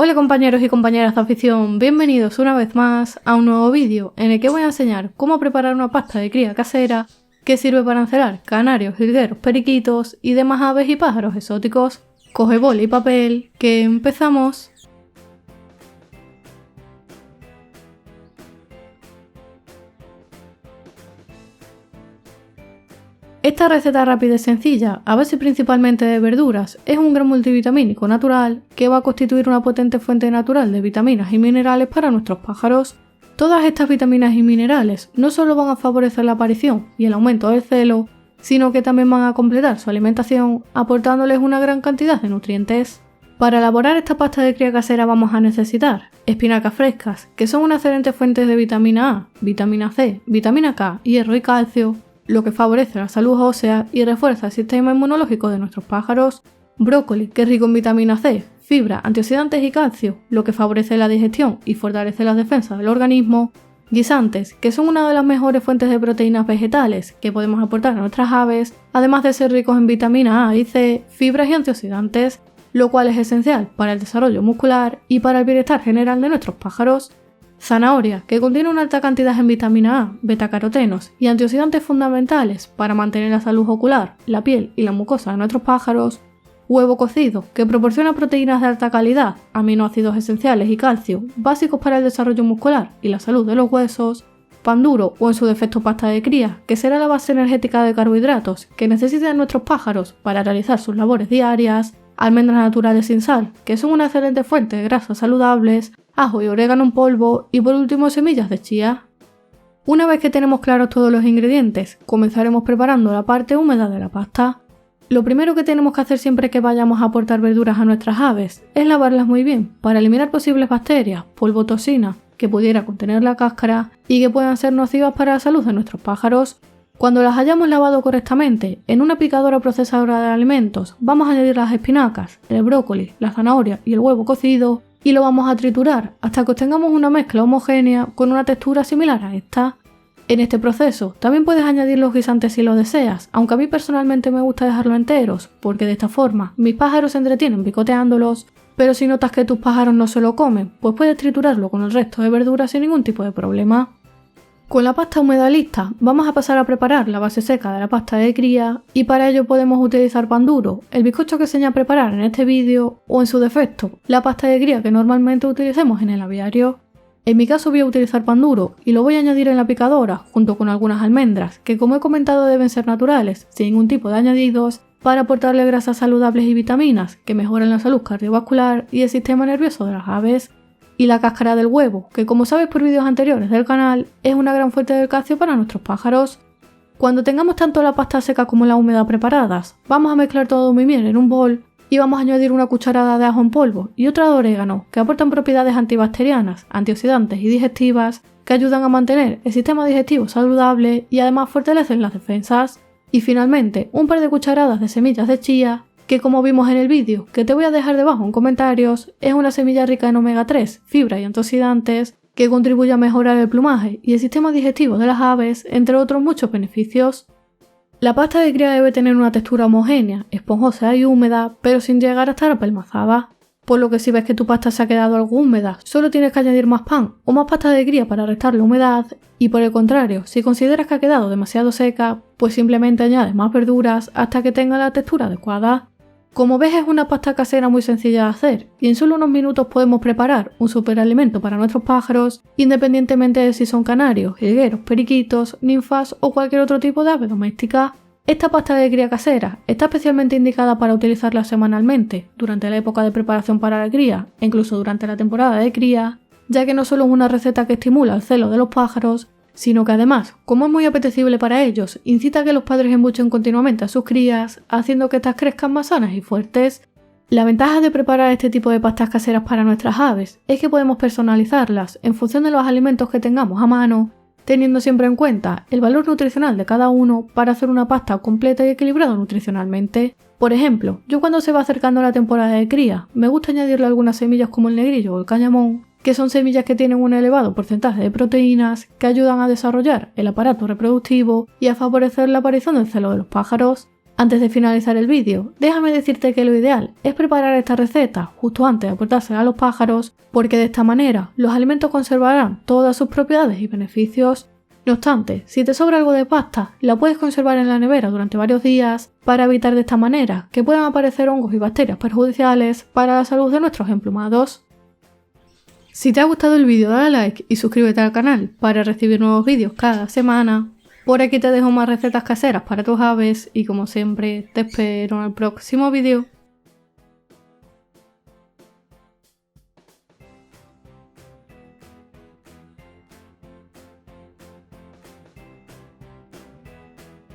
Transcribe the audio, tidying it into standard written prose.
Hola compañeros y compañeras de afición, bienvenidos una vez más a un nuevo vídeo en el que voy a enseñar cómo preparar una pasta de cría casera que sirve para encerar canarios, jilgueros, periquitos y demás aves y pájaros exóticos. Coge boli y papel, que empezamos. Esta receta rápida y sencilla, a base principalmente de verduras, es un gran multivitamínico natural que va a constituir una potente fuente natural de vitaminas y minerales para nuestros pájaros. Todas estas vitaminas y minerales no solo van a favorecer la aparición y el aumento del celo, sino que también van a completar su alimentación, aportándoles una gran cantidad de nutrientes. Para elaborar esta pasta de cría casera vamos a necesitar espinacas frescas, que son una excelente fuente de vitamina A, vitamina C, vitamina K, hierro y calcio, lo que favorece la salud ósea y refuerza el sistema inmunológico de nuestros pájaros. Brócoli, que es rico en vitamina C, fibra, antioxidantes y calcio, lo que favorece la digestión y fortalece las defensas del organismo. Guisantes, que son una de las mejores fuentes de proteínas vegetales que podemos aportar a nuestras aves, además de ser ricos en vitamina A y C, fibras y antioxidantes, lo cual es esencial para el desarrollo muscular y para el bienestar general de nuestros pájaros. Zanahoria, que contiene una alta cantidad en vitamina A, betacarotenos y antioxidantes fundamentales para mantener la salud ocular, la piel y la mucosa de nuestros pájaros. Huevo cocido, que proporciona proteínas de alta calidad, aminoácidos esenciales y calcio, básicos para el desarrollo muscular y la salud de los huesos. Pan duro o en su defecto pasta de cría, que será la base energética de carbohidratos que necesitan nuestros pájaros para realizar sus labores diarias. Almendras naturales sin sal, que son una excelente fuente de grasas saludables, ajo y orégano en polvo y por último semillas de chía. Una vez que tenemos claros todos los ingredientes, comenzaremos preparando la parte húmeda de la pasta. Lo primero que tenemos que hacer siempre que vayamos a aportar verduras a nuestras aves es lavarlas muy bien para eliminar posibles bacterias, polvo, toxina que pudiera contener la cáscara y que puedan ser nocivas para la salud de nuestros pájaros. Cuando las hayamos lavado correctamente, en una picadora procesadora de alimentos vamos a añadir las espinacas, el brócoli, la zanahoria y el huevo cocido y lo vamos a triturar hasta que obtengamos una mezcla homogénea con una textura similar a esta. En este proceso también puedes añadir los guisantes si lo deseas, aunque a mí personalmente me gusta dejarlos enteros, porque de esta forma mis pájaros se entretienen picoteándolos, pero si notas que tus pájaros no se lo comen, pues puedes triturarlo con el resto de verduras sin ningún tipo de problema. Con la pasta húmeda lista, vamos a pasar a preparar la base seca de la pasta de cría y para ello podemos utilizar pan duro, el bizcocho que enseño a preparar en este vídeo o en su defecto, la pasta de cría que normalmente utilicemos en el aviario. En mi caso voy a utilizar pan duro y lo voy a añadir en la picadora junto con algunas almendras que como he comentado deben ser naturales, sin ningún tipo de añadidos, para aportarle grasas saludables y vitaminas que mejoran la salud cardiovascular y el sistema nervioso de las aves. Y la cáscara del huevo, que como sabes por vídeos anteriores del canal, es una gran fuente de calcio para nuestros pájaros. Cuando tengamos tanto la pasta seca como la húmeda preparadas, vamos a mezclar todo muy bien en un bol y vamos a añadir una cucharada de ajo en polvo y otra de orégano, que aportan propiedades antibacterianas, antioxidantes y digestivas que ayudan a mantener el sistema digestivo saludable y además fortalecen las defensas. Y finalmente, un par de cucharadas de semillas de chía, que como vimos en el vídeo, que te voy a dejar debajo en comentarios, es una semilla rica en omega 3, fibra y antioxidantes, que contribuye a mejorar el plumaje y el sistema digestivo de las aves, entre otros muchos beneficios. La pasta de cría debe tener una textura homogénea, esponjosa y húmeda, pero sin llegar a estar apelmazada. Por lo que si ves que tu pasta se ha quedado algo húmeda, solo tienes que añadir más pan o más pasta de cría para restar la humedad, y por el contrario, si consideras que ha quedado demasiado seca, pues simplemente añades más verduras hasta que tenga la textura adecuada. Como ves, es una pasta casera muy sencilla de hacer y en solo unos minutos podemos preparar un superalimento para nuestros pájaros, independientemente de si son canarios, jilgueros, periquitos, ninfas o cualquier otro tipo de ave doméstica. Esta pasta de cría casera está especialmente indicada para utilizarla semanalmente durante la época de preparación para la cría e incluso durante la temporada de cría, ya que no solo es una receta que estimula el celo de los pájaros, sino que además, como es muy apetecible para ellos, incita a que los padres embuchen continuamente a sus crías, haciendo que estas crezcan más sanas y fuertes. La ventaja de preparar este tipo de pastas caseras para nuestras aves es que podemos personalizarlas en función de los alimentos que tengamos a mano, teniendo siempre en cuenta el valor nutricional de cada uno para hacer una pasta completa y equilibrada nutricionalmente. Por ejemplo, yo cuando se va acercando la temporada de cría, me gusta añadirle algunas semillas como el negrillo o el cañamón, que son semillas que tienen un elevado porcentaje de proteínas que ayudan a desarrollar el aparato reproductivo y a favorecer la aparición del celo de los pájaros. Antes de finalizar el vídeo, déjame decirte que lo ideal es preparar esta receta justo antes de aportársela a los pájaros, porque de esta manera los alimentos conservarán todas sus propiedades y beneficios. No obstante, si te sobra algo de pasta, la puedes conservar en la nevera durante varios días para evitar de esta manera que puedan aparecer hongos y bacterias perjudiciales para la salud de nuestros emplumados. Si te ha gustado el vídeo, dale like y suscríbete al canal para recibir nuevos vídeos cada semana. Por aquí te dejo más recetas caseras para tus aves y como siempre te espero en el próximo vídeo.